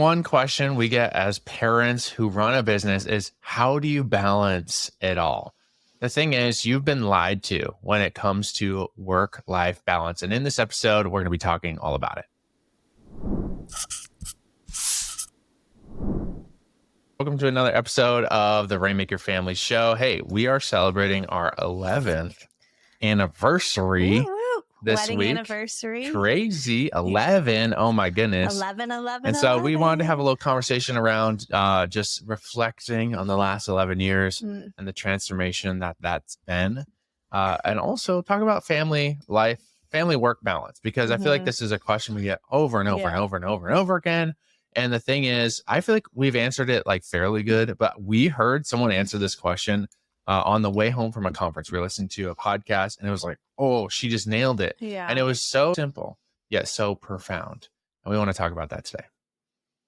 One question we get as parents who run a business is, how do you balance it all? The thing is, you've been lied to when it comes to work-life balance. And in this episode, we're going to be talking all about it. Welcome to another episode of the Rainmaker Family Show. Hey, we are celebrating our 11th anniversary this Wedding week. Anniversary. Crazy. 11. Oh my goodness. 11. And so we wanted to have a little conversation around just reflecting on the last 11 years and the transformation that's been. And also talk about family life, family work balance, because I feel like this is a question we get over and over and over and over and over again. And the thing is, I feel like we've answered it like fairly good, but we heard someone answer this question on the way home from a conference. We were listening to a podcast and it was like, oh, she just nailed it. Yeah. And it was so simple, yet so profound. And we want to talk about that today.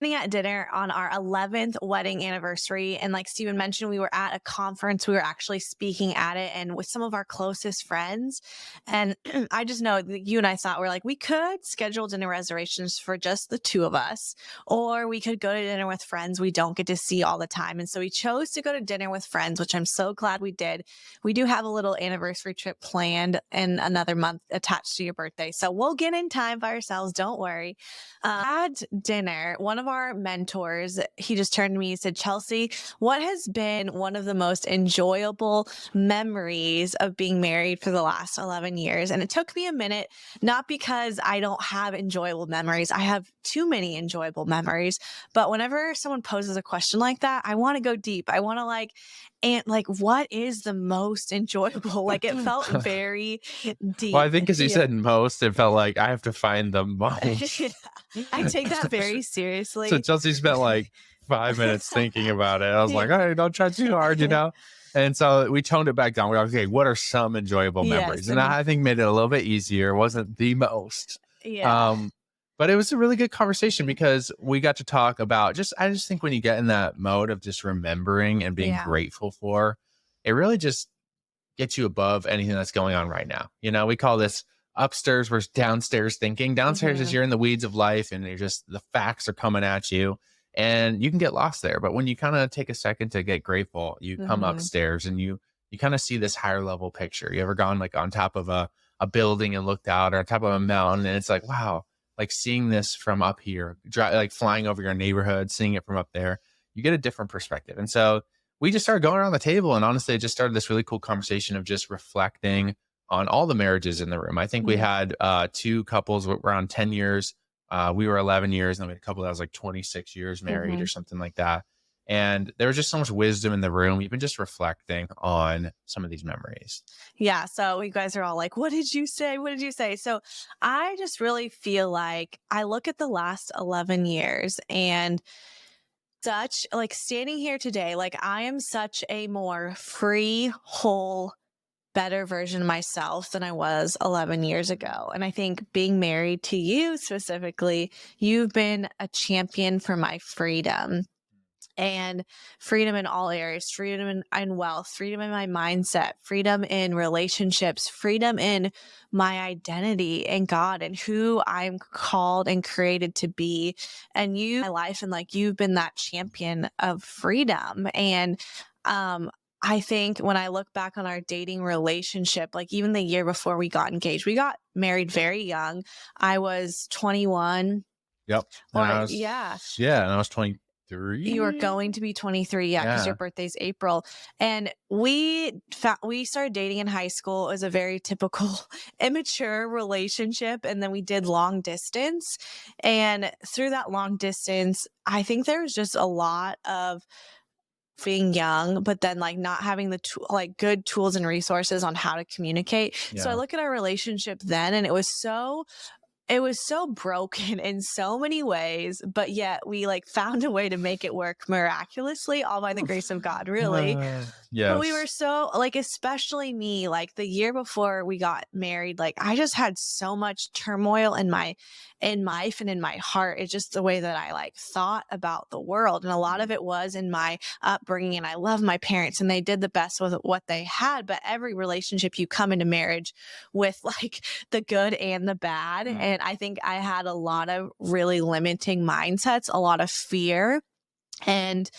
At dinner on our 11th wedding anniversary. And like Stephen mentioned, we were at a conference. We were actually speaking at it and with some of our closest friends. And I just know that you and I thought, we're like, we could schedule dinner reservations for just the two of us, or we could go to dinner with friends we don't get to see all the time. And so we chose to go to dinner with friends, which I'm so glad we did. We do have a little anniversary trip planned in another month attached to your birthday. So we'll get in time by ourselves. Don't worry. At dinner, one of our mentors, he just turned to me and said, Chelsey, what has been one of the most enjoyable memories of being married for the last 11 years? And it took me a minute, not because I don't have enjoyable memories. I have too many enjoyable memories. But whenever someone poses a question like that, I want to go deep. I want to what is the most enjoyable? Like, it felt very deep. Well, I think because you said most, it felt like I have to find the most. I take that very seriously. So Chelsea spent like 5 minutes thinking about it. I was like, all right, don't try too hard, And so we toned it back down. We're like, okay, what are some enjoyable memories? And I think made it a little bit easier. It wasn't the most. Yeah. But it was a really good conversation because we got to talk about I just think when you get in that mode of just remembering and being grateful for, it really just gets you above anything that's going on right now. We call this upstairs versus downstairs thinking. Downstairs is you're in the weeds of life and the facts are coming at you and you can get lost there. But when you kind of take a second to get grateful, you come upstairs and you kind of see this higher level picture. You ever gone like on top of a building and looked out, or on top of a mountain, and it's like, wow, like seeing this from up here, like flying over your neighborhood, seeing it from up there, you get a different perspective. And so we just started going around the table, and honestly, it just started this really cool conversation of just reflecting on all the marriages in the room. I think we had two couples around 10 years. We were 11 years, and then we had a couple that was like 26 years married or something like that. And there was just so much wisdom in the room, even just reflecting on some of these memories. Yeah. So you guys are all like, what did you say? What did you say? So I just really feel like I look at the last 11 years and such like standing here today, like I am such a more free, whole, better version of myself than I was 11 years ago. And I think being married to you specifically, you've been a champion for my freedom. And freedom in all areas, freedom in wealth, freedom in my mindset, freedom in relationships, freedom in my identity in God and who I'm called and created to be. And my life, and like you've been that champion of freedom. And I think when I look back on our dating relationship, like even the year before we got engaged, we got married very young. I was 21. Yep. And I was 23. You were going to be 23, because your birthday's April. And we started dating in high school. It was a very typical immature relationship. And then we did long distance. And through that long distance, I think there was just a lot of being young, but then like not having the good tools and resources on how to communicate. So I look at our relationship then, and it was so broken in so many ways, but yet we like found a way to make it work miraculously, all by the grace of God, really. But we were so like, especially me, like the year before we got married, like I just had so much turmoil in my life and in my heart. It's just the way that I like thought about the world. And a lot of it was in my upbringing. And I love my parents and they did the best with what they had. But every relationship you come into marriage with like the good and the bad. And I think I had a lot of really limiting mindsets, a lot of fear, and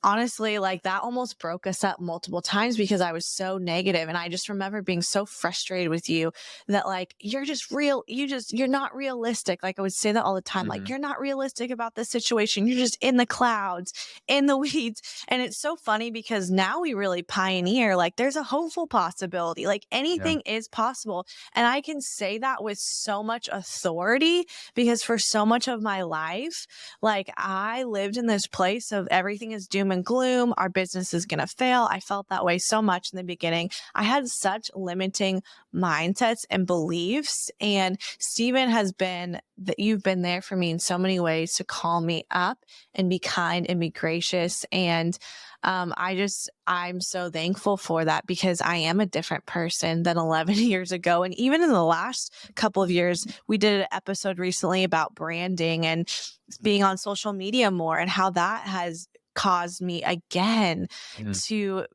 honestly, like that almost broke us up multiple times because I was so negative. And I just remember being so frustrated with you that like you're just real, you're not realistic. Like I would say that all the time, like Mhm. you're not realistic about this situation. You're just in the clouds, in the weeds. And it's so funny because now we really pioneer, like there's a hopeful possibility. Like Yeah. anything is possible. And I can say that with so much authority because for so much of my life, like I lived in this place of everything is doom and gloom. Our business is going to fail. I felt that way so much in the beginning. I had such limiting mindsets and beliefs. And Stephen has been that you've been there for me in so many ways to call me up and be kind and be gracious. And I'm so thankful for that because I am a different person than 11 years ago. And even in the last couple of years, we did an episode recently about branding and being on social media more and how that has caused me again Mhm. to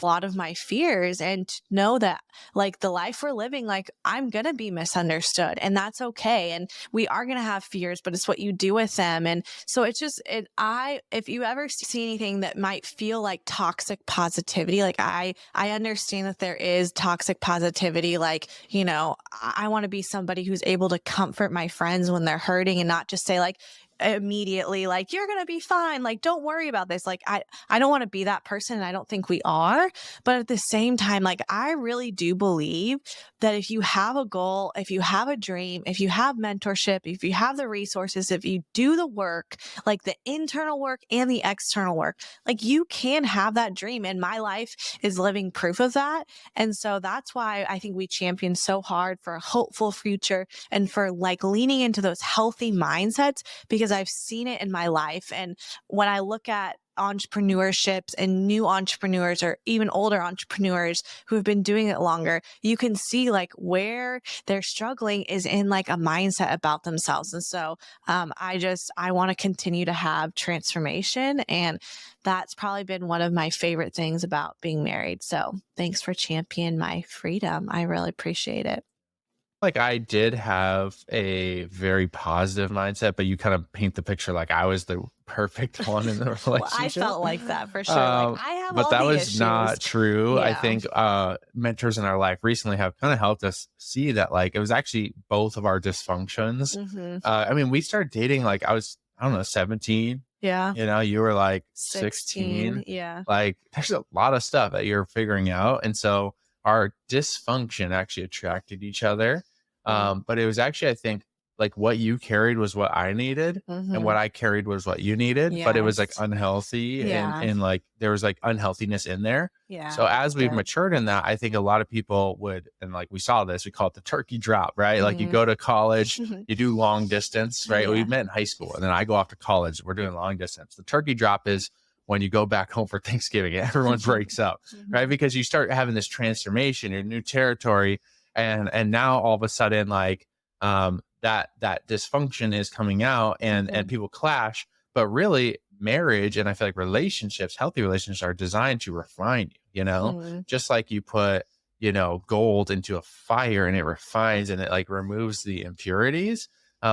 a lot of my fears and to know that like the life we're living, like I'm gonna be misunderstood and that's okay. And we are gonna have fears, but it's what you do with them. And so it's just if you ever see anything that might feel like toxic positivity, like I understand that there is toxic positivity. Like, I want to be somebody who's able to comfort my friends when they're hurting and not just say like immediately like you're gonna be fine, like don't worry about this. Like I don't want to be that person and I don't think we are. But at the same time, like I really do believe that if you have a goal, if you have a dream, if you have mentorship, if you have the resources, if you do the work, like the internal work and the external work, like you can have that dream. And my life is living proof of that. And so that's why I think we champion so hard for a hopeful future and for like leaning into those healthy mindsets because I've seen it in my life. And when I look at entrepreneurships and new entrepreneurs or even older entrepreneurs who have been doing it longer, you can see like where they're struggling is in like a mindset about themselves. And so I want to continue to have transformation. And that's probably been one of my favorite things about being married. So thanks for championing my freedom. I really appreciate it. Like I did have a very positive mindset, but you kind of paint the picture like I was the perfect one in the Well, I relationship. felt like that for sure. Like I have But all that the was issues. not true. I Yeah. think mentors in our life recently have kind of helped us see that like it was actually both of our dysfunctions. Hmm. I mean, we started dating like I don't know, 17. Yeah. You were like 16. 16. Yeah. Like there's a lot of stuff that you're figuring out. And so our dysfunction actually attracted each other. But it was actually, I think, like what you carried was what I needed and Mm-hmm. what I carried was what you needed, but it was like Yes. unhealthy Yeah. and like there was like unhealthiness in there. Yeah. So as we've Yep. matured in that, I think a lot of people would, and like we saw this, we call it the turkey drop, right? Like you Mhm. go to college, you do long distance, right? We Yeah. met in high school and then I go off to college. We're doing long distance. The turkey drop is when you go back home for Thanksgiving and everyone breaks up, right? Mhm. Because you start having this transformation, your new territory. And now all of a sudden, like that dysfunction is coming out and Mhm. people clash. But really, marriage and I feel like relationships, healthy relationships are designed to refine you, Mhm. just like you put, gold into a fire and it refines and it like removes the impurities.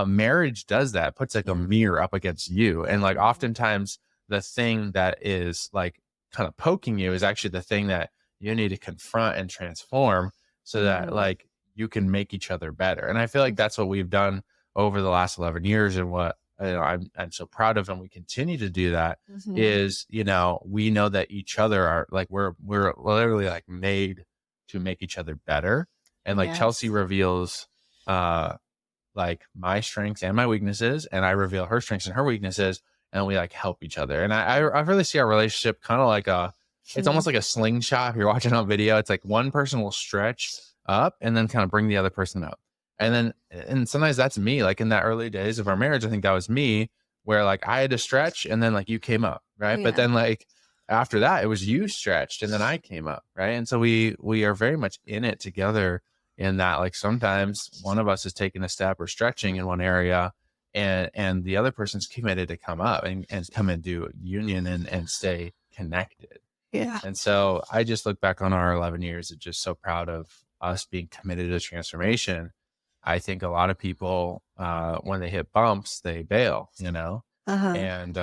Marriage does that, puts like a Yeah. mirror up against you. And like Mhm. oftentimes the thing that is like kind of poking you is actually the thing that you need to confront and transform so that Mhm. like you can make each other better. And I feel like that's what we've done over the last 11 years and what I'm so proud of and we continue to do that Mhm. is we know that each other are like we're literally like made to make each other better. And like Chelsea Yes. reveals like my strengths and my weaknesses and I reveal her strengths and her weaknesses and we like help each other. And I really see our relationship kind of like it's almost Mhm. like a slingshot. If you're watching on video, it's like one person will stretch up and then kind of bring the other person up. And sometimes that's me. Like in that early days of our marriage, I think that was me where like I had to stretch and then like you came up, right? But Yeah. then like after that, it was you stretched and then I came up, right? And so we are very much in it together in that like sometimes one of us is taking a step or stretching in one area and the other person's committed to come up and come and do union and stay connected. Yeah. And so I just look back on our 11 years and just so proud of us being committed to transformation. I think a lot of people, when they hit bumps, they bail, Uh-huh. and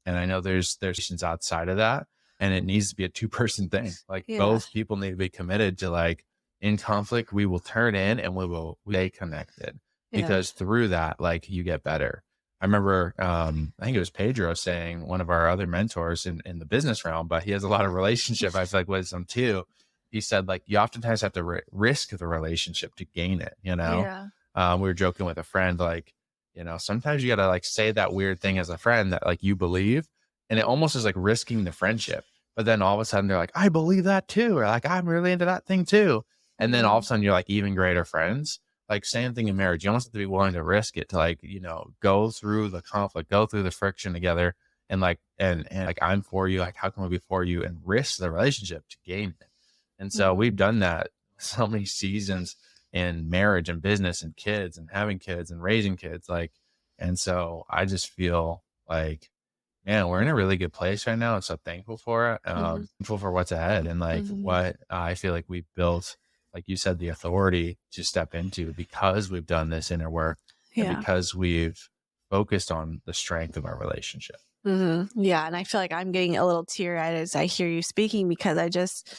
I know there's situations outside of that, and it needs to be a two-person thing. Like Yeah. both people need to be committed to, like, in conflict, we will turn in and we will stay connected, Yeah. because through that, like, you get better. I remember, I think it was Pedro saying, one of our other mentors in the business realm, but he has a lot of relationship, I feel like, wisdom too. He said, like, you oftentimes have to risk the. To gain it. Yeah. We were joking with a friend, like, sometimes you got to, like, say that weird thing as a friend that, like, you believe, and it almost is like risking the friendship. But then all of a sudden they're like, I believe that too. Or like, I'm really into that thing too. And then all of a Mhm. sudden you're like even greater friends. Like, same thing in marriage. You almost have to be willing to risk it to, like, go through the conflict, go through the friction together, and like, and like, I'm for you. Like, how can we be for you, and risk the relationship to gain it? And so we've Mhm. done that so many seasons in marriage and business and kids and having kids and raising kids. Like, and so I just feel like, man, we're in a really good place right now. I'm so thankful for it. Mhm. Thankful for what's ahead, and like Mhm. what I feel like we've built, like you said, the authority to step into, because we've done this inner work, and Yeah. because we've focused on the strength of our relationship. Yeah, and I feel like I'm getting a little teary-eyed as I hear you speaking because I just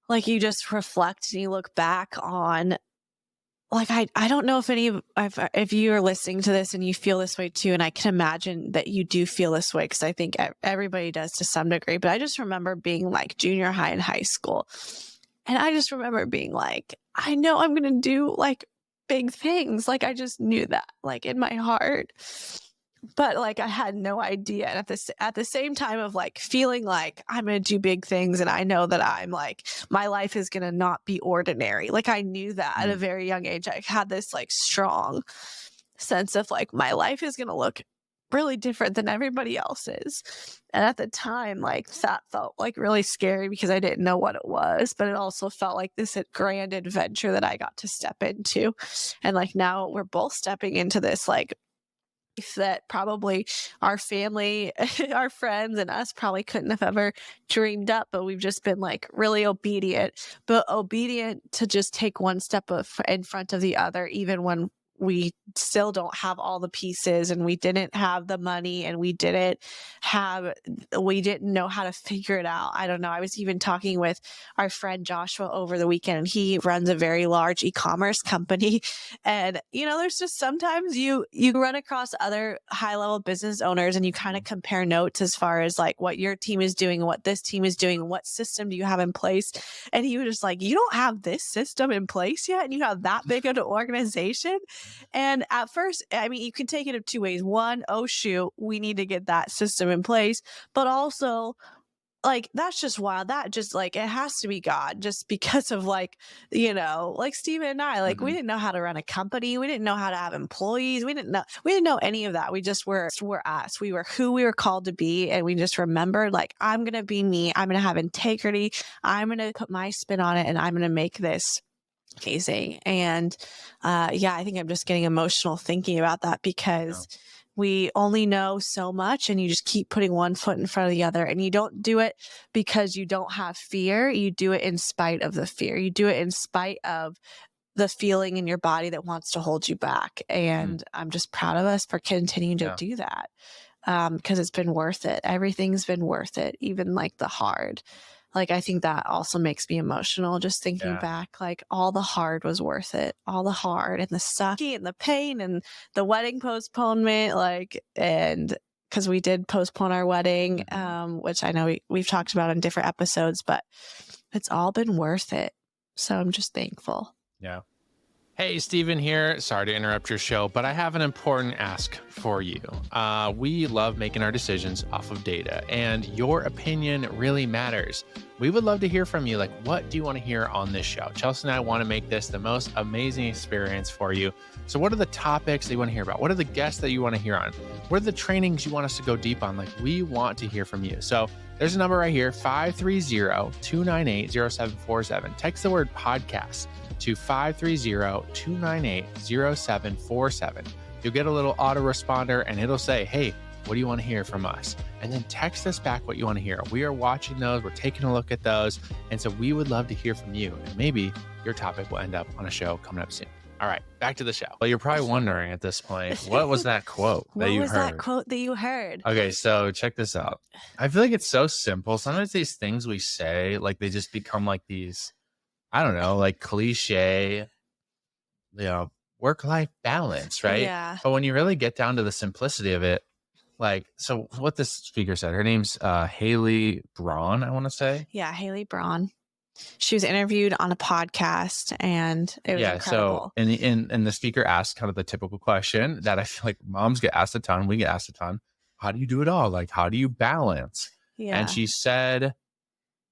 like, you just reflect and you look back on like, I don't know if any of if you are listening to this and you feel this way too, and I can imagine that you do feel this way because I think everybody does to some degree, but I just remember being, like, junior high and high school, and I just remember being like, "I know I'm gonna do, like, big things," like, I just knew that, like, in my heart. But, like, I had no idea, and at the same time of, like, feeling like I'm gonna do big things, and I know that I'm, like my life is gonna not be ordinary, like, I knew that at a Mm, very young age. I had this, like, strong sense of, like, my life is gonna look really different than everybody else's, and at the time, like, that felt, like, really scary because I didn't know what it was, but it also felt like this grand adventure that I got to step into, and, like, now we're both stepping into this, like, that probably our family, our friends, and us probably couldn't have ever dreamed up, but we've just been like really obedient, but obedient to just take one step in front of the other, even when we still don't have all the pieces and we didn't have the money and have we didn't know how to figure it out. I don't know. I was even talking with our friend Joshua over the weekend, and he runs a very large e-commerce company. And, there's just sometimes you run across other high level business owners and you kind of mm, compare notes as far as like what your team is doing and what this team is doing and what system do you have in place. And he was just like, you don't have this system in place yet, and you have that big of an organization. And at first, I mean, you can take it in two ways. One, oh shoot, we need to get that system in place. But also, like, that's just wild. That just like it has to be God just because of like, like Steven and I, like we mhm, didn't know how to run a company. We didn't know how to have employees. We didn't know any of that. We just were us. We were who we were called to be. And we just remembered like, I'm gonna be me. I'm gonna have integrity. I'm gonna put my spin on it and I'm gonna make this amazing. And yeah, I think I'm just getting emotional thinking about that yeah, because we only know so much and you just keep putting one foot in front of the other, and you don't do it because you don't have fear. You do it in spite of the fear. You do it in spite of the feeling in your body that wants to hold you back. mm, And I'm just proud of us for continuing to yeah, do that, because it's been worth it. Everything's been worth it, even like the hard. Like, I think that also makes me emotional just thinking yeah, back, like, all the hard was worth it. All the hard and the sucky and the pain and the wedding postponement, like, and because we did postpone our wedding, mhm, which I know we've talked about in different episodes, but it's all been worth it. So I'm just thankful. yeah. Hey, Stephen here. Sorry to interrupt your show, but I have an important ask for you. We love making our decisions off of data, and your opinion really matters. We would love to hear from you. Like, what do you want to hear on this show? Chelsea and I want to make this the most amazing experience for you. So, what are the topics that you want to hear about? What are the guests that you want to hear on? What are the trainings you want us to go deep on? Like, we want to hear from you. So, there's a number right here, 530-298-0747. Text the word podcast to 530-298-0747. You'll get a little autoresponder and it'll say, hey, What do you want to hear from us? And then text us back what you want to hear. We are watching those. We're taking a look at those. And so we would love to hear from you. And maybe your topic will end up on a show coming up soon. All right, back to the show. Well, you're probably wondering at this point, what was that quote that you heard? What was that quote that you heard? Okay, so check this out. I feel like it's so simple. Sometimes these things we say, like they just become like these, I don't know, like cliche, work-life balance, right? Yeah. But when you really get down to the simplicity of it, like, so what this speaker said, her name's Haley Braun, I want to say. Yeah, Haley Braun. She was interviewed on a podcast, and it was incredible. So and the speaker asked kind of the typical question that I feel like moms get asked a ton. We get asked a ton. How do you do it all? Like, how do you balance? Yeah. And she said,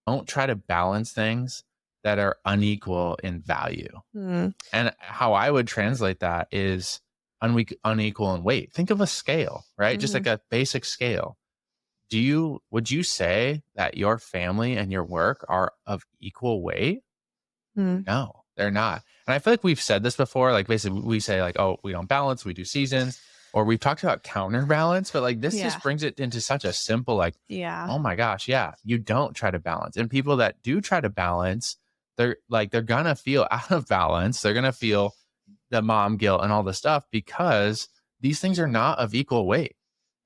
don't try to balance things that are unequal in value. And how I would translate that is unequal in weight. Think of a scale, right? Just like a basic scale. Would you say that your family and your work are of equal weight? No, they're not. And I feel like we've said this before. Like basically we say like, oh, we don't balance, we do seasons, or we've talked about counterbalance, but like this just brings it into such a simple, like, oh my gosh, you don't try to balance. And people that do try to balance, they're gonna feel out of balance. They're gonna feel the mom guilt and all the stuff because these things are not of equal weight.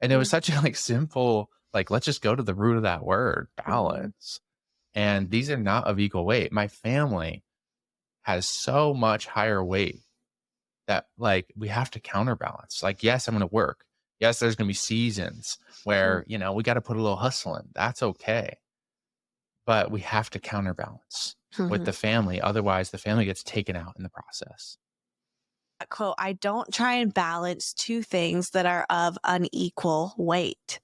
And it was such a like simple, like, let's just go to the root of that word, balance. And these are not of equal weight. My family has so much higher weight that like we have to counterbalance. Like, yes, I'm going to work. Yes, there's going to be seasons where, we got to put a little hustle in. That's okay. But we have to counterbalance with the family. Otherwise, the family gets taken out in the process. Quote, I don't try and balance two things that are of unequal weight.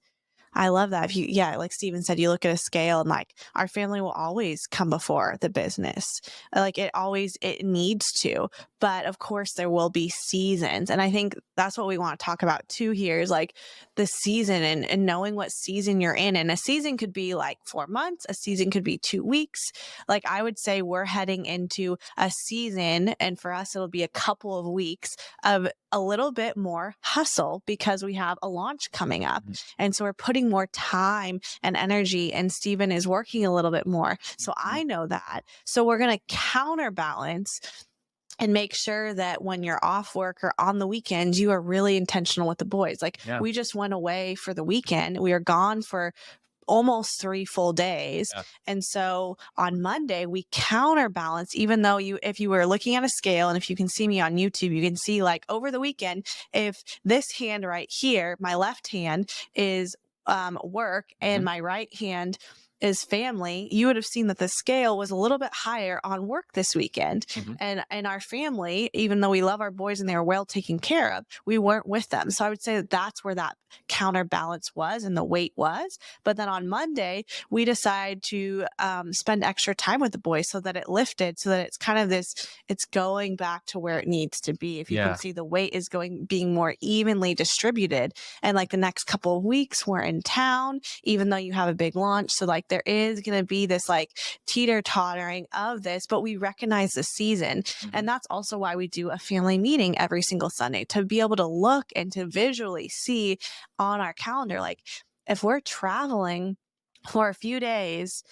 I love that. Like Stephen said, you look at a scale and like our family will always come before the business. Like it needs to. But of course, there will be seasons. And I think that's what we want to talk about too here is like the season and knowing what season you're in. And a season could be like 4 months. A season could be 2 weeks. Like I would say we're heading into a season. And for us, it'll be a couple of weeks of a little bit more hustle because we have a launch coming up. And so we're putting more time and energy, and Stephen is working a little bit more. So I know that. So we're going to counterbalance and make sure that when you're off work or on the weekends, you are really intentional with the boys. Like we just went away for the weekend. We are gone for almost 3 full days. And so on Monday, we counterbalance, even though if you were looking at a scale, and if you can see me on YouTube, you can see like over the weekend, if this hand right here, my left hand is work and my right hand is family, you would have seen that the scale was a little bit higher on work this weekend. And our family, even though we love our boys and they were well taken care of, we weren't with them. So I would say that that's where that counterbalance was and the weight was. But then on Monday, we decided to spend extra time with the boys so that it lifted, so that it's kind of it's going back to where it needs to be. If you can see, the weight is being more evenly distributed. And like the next couple of weeks, we're in town, even though you have a big launch. So like there is going to be this like teeter-tottering of this, but we recognize the season. And that's also why we do a family meeting every single Sunday, to be able to look and to visually see on our calendar, like if we're traveling for a few days,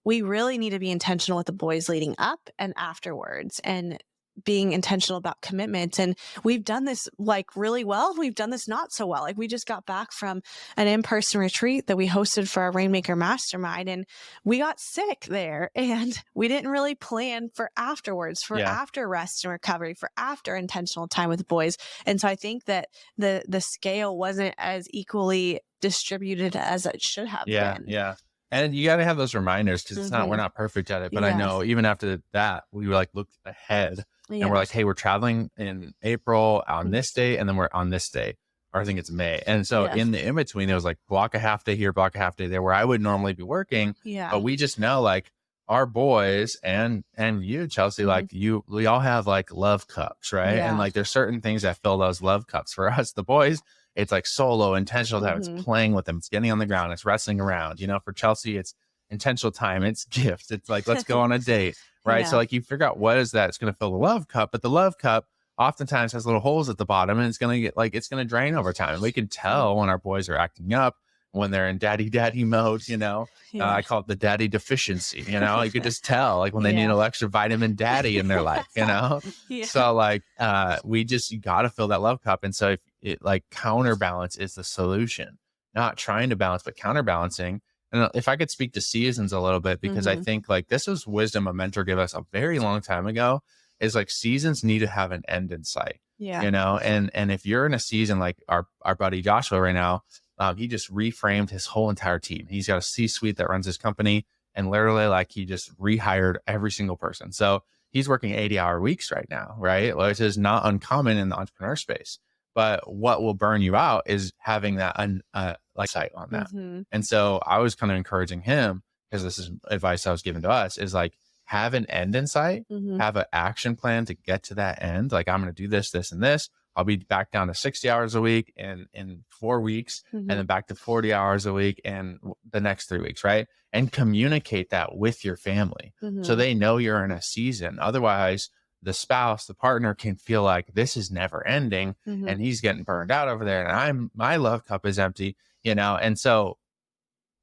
we really need to be intentional with the boys leading up and afterwards, and being intentional about commitments. And we've done this like really well. We've done this not so well. Like we just got back from an in-person retreat that we hosted for our Rainmaker mastermind, and we got sick there, and we didn't really plan for afterwards, for after rest and recovery, for after intentional time with the boys. And so I think that the scale wasn't as equally distributed as it should have been. Yeah. And you got to have those reminders, because we're not perfect at it. But I know even after that, we were like, looked ahead and we're like, hey, we're traveling in April on this day, and then we're on this day, or I think it's May. And so in the in-between, it was like block a half day here, block a half day there, where I would normally be working. But we just know like our boys and you, Chelsey, like we all have like love cups, right? And like there's certain things that fill those love cups. For us, the boys, it's like solo, intentional time. It's playing with them. It's getting on the ground. It's wrestling around. For Chelsey, it's intentional time. It's gifts. It's like, let's go on a date, right? So like you figure out what is that. It's going to fill the love cup, but the love cup oftentimes has little holes at the bottom, and it's going to drain over time. And we can tell when our boys are acting up, when they're in daddy mode, Yeah. I call it the daddy deficiency, you could just tell like when they need a Yeah. little extra vitamin daddy in their life. Yeah. So like, you got to fill that love cup. And so if it like counterbalance is the solution, not trying to balance, but counterbalancing. And if I could speak to seasons a little bit, because I Mhm. think like this was wisdom a mentor gave us a very long time ago, is like seasons need to have an end in sight, Yeah. and if you're in a season like our buddy Joshua right now, he just reframed his whole entire team. He's got a C-suite that runs his company, and literally like he just rehired every single person. So he's working 80-hour weeks right now, right? Which is not uncommon in the entrepreneur space. But what will burn you out is having that like sight on that. Mhm. And so I was kind of encouraging him, because this is advice I was given to us, is like have an end in sight, Mhm. have an action plan to get to that end. Like I'm going to do this, this, and this. I'll be back down to 60 hours a week in 4 weeks, and Mhm. then back to 40 hours a week in the next 3 weeks, right? And communicate that with your family so Mhm. they know you're in a season. Otherwise, the spouse, the partner can feel like this is never ending, Mhm. and he's getting burned out over there, and my love cup is empty. And so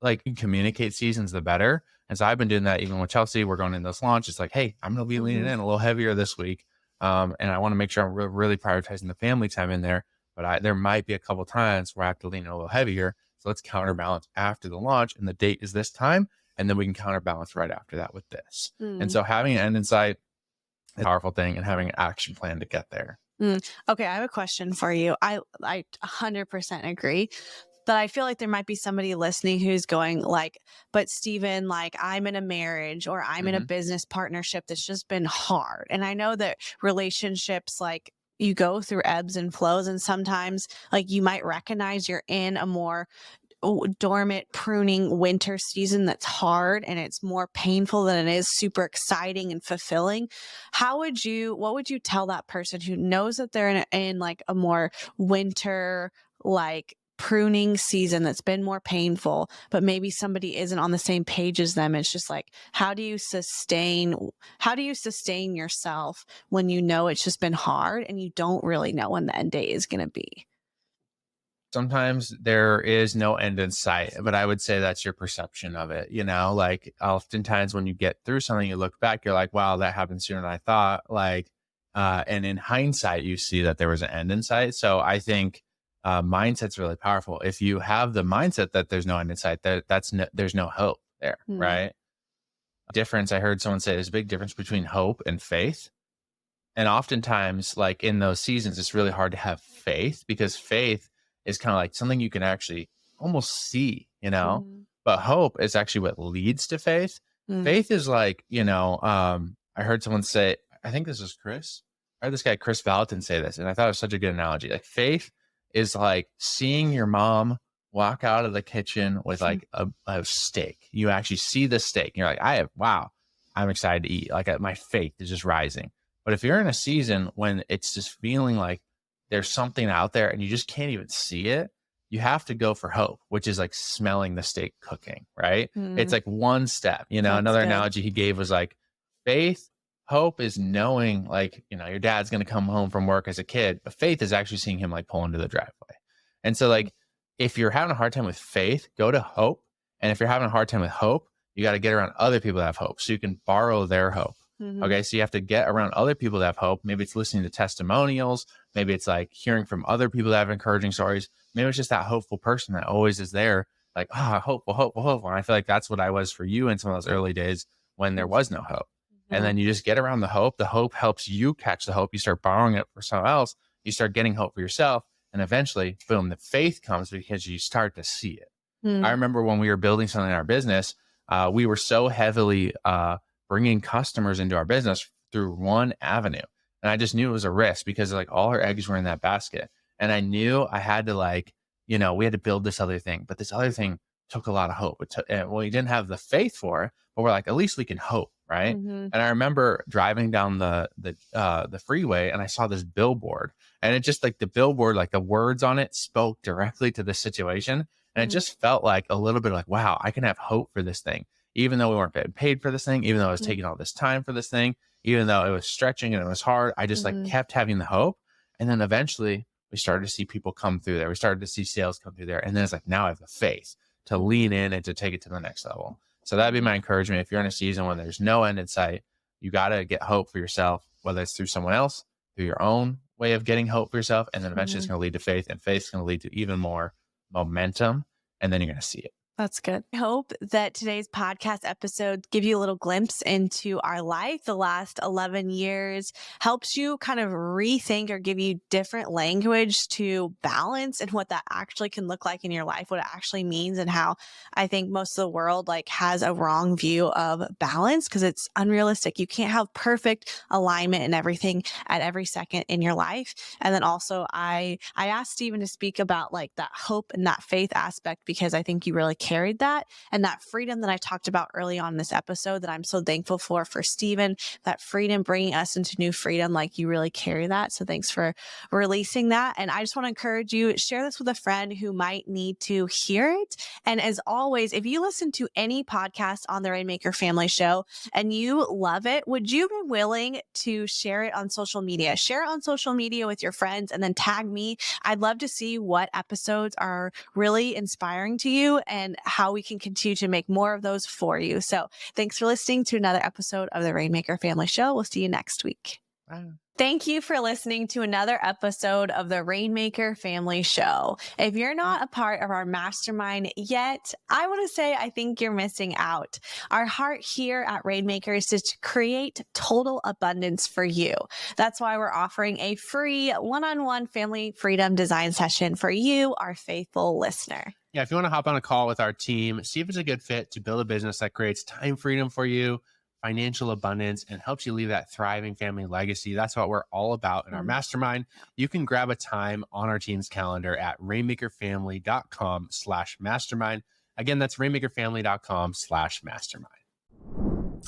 like you communicate seasons, the better. And so I've been doing that even with Chelsea. We're going in this launch. It's like, hey, I'm going to be leaning Mhm. in a little heavier this week. And I want to make sure I'm really prioritizing the family time in there. But there might be a couple times where I have to lean a little heavier. So let's counterbalance after the launch. And the date is this time. And then we can counterbalance right after that with this. And Mm. so having an end in sight is a powerful thing, and having an action plan to get there. Okay, I have a question for you. I 100% agree. But I feel like there might be somebody listening who's going like, but Stephen, like I'm in a marriage or I'm in a Hmm. business partnership that's just been hard. And I know that relationships, like you go through ebbs and flows, and sometimes like you might recognize you're in a more dormant pruning winter season that's hard and it's more painful than it is super exciting and fulfilling. What would you tell that person who knows that they're in like a more winter, like pruning season that's been more painful, but maybe somebody isn't on the same page as them? It's just like, how do you sustain yourself when you know it's just been hard and you don't really know when the end date is going to be? Sometimes there is no end in sight, but I would say that's your perception of it. Like oftentimes when you get through something, you look back, you're like, wow, that happened sooner than I thought. Like, and in hindsight, you see that there was an end in sight. So I think mindset's really powerful. If you have the mindset that there's no end in sight, there's no hope there, Mm. right? Difference. I heard someone say there's a big difference between hope and faith. And oftentimes, like in those seasons, it's really hard to have faith, because faith is kind of like something you can actually almost see. Mhm. But hope is actually what leads to faith. Mm. Faith is like, I heard someone say, I think this was Chris. I heard this guy, Chris Valentin, say this, and I thought it was such a good analogy. Like faith is like seeing your mom walk out of the kitchen with like a steak. You actually see the steak, and you're like, wow, I'm excited to eat. Like my faith is just rising. But if you're in a season when it's just feeling like there's something out there and you just can't even see it, you have to go for hope, which is like smelling the steak cooking, right? It's Mm. like one step. That's Another good. analogy he gave was like faith, hope is knowing like, your dad's going to come home from work as a kid, but faith is actually seeing him like pull into the driveway. And so, like, if you're having a hard time with faith, go to hope. And if you're having a hard time with hope, you got to get around other people that have hope so you can borrow their hope. Mhm. Okay. So you have to get around other people that have hope. Maybe it's listening to testimonials. Maybe it's like hearing from other people that have encouraging stories. Maybe it's just that hopeful person that always is there, like, hopeful, hopeful, hopeful. And I feel like that's what I was for you in some of those early days when there was no hope. And Mhm. then you just get around the hope. The hope helps you catch the hope. You start borrowing it for someone else. You start getting hope for yourself. And eventually, boom, the faith comes because you start to see it. I Mm. remember when we were building something in our business, we were so heavily bringing customers into our business through one avenue. And I just knew it was a risk because like all our eggs were in that basket. And I knew I had to we had to build this other thing, but this other thing took a lot of hope. We didn't have the faith for it, but we're like, at least we can hope. Right. Mhm. And I remember driving down the freeway, and I saw this billboard, and it just like the billboard, like the words on it spoke directly to the situation. And it Mhm. just felt like a little bit like, wow, I can have hope for this thing, even though we weren't getting paid for this thing, even though I was Mm. taking all this time for this thing. even though it was stretching and it was hard, I just like Mhm. kept having the hope. And then eventually we started to see people come through there. We started to see sales come through there. And then it's like, now I have the faith to lean in and to take it to the next level. So that'd be Mhm. my encouragement. If you're in a season when there's no end in sight, you got to get hope for yourself, whether it's through someone else, through your own way of getting hope for yourself. And then eventually it's Mhm. going to lead to faith, and faith is going to lead to even more momentum. And then you're going to see it. That's good. I hope that today's podcast episode give you a little glimpse into our life the last 11 years, helps you kind of rethink or give you different language to balance and what that actually can look like in your life, what it actually means, and how I think most of the world like has a wrong view of balance because it's unrealistic. You can't have perfect alignment and everything at every second in your life. And then also I asked Stephen to speak about like that hope and that faith aspect because I think you really carried that, and that freedom that I talked about early on in this episode that I'm so thankful for Stephen, that freedom bringing us into new freedom, like you really carry that. So thanks for releasing that. And I just want to encourage you, share this with a friend who might need to hear it. And as always, if you listen to any podcast on the Rainmaker Family Show and you love it, would you be willing to share it on social media? Share it on social media with your friends and then tag me. I'd love to see what episodes are really inspiring to you and how we can continue to make more of those for you. So thanks for listening to another episode of the Rainmaker Family Show. We'll see you next week. Bye. Thank you for listening to another episode of the Rainmaker Family Show. If you're not a part of our mastermind yet, I want to say I think you're missing out. Our heart here at Rainmaker is to create total abundance for you. That's why we're offering a free one-on-one family freedom design session for you, our faithful listener. Yeah, if you want to hop on a call with our team, see if it's a good fit to build a business that creates time freedom for you, financial abundance, and helps you leave that thriving family legacy. That's what we're all about in our mastermind. You can grab a time on our team's calendar at rainmakerfamily.com/mastermind. Again, that's rainmakerfamily.com/mastermind.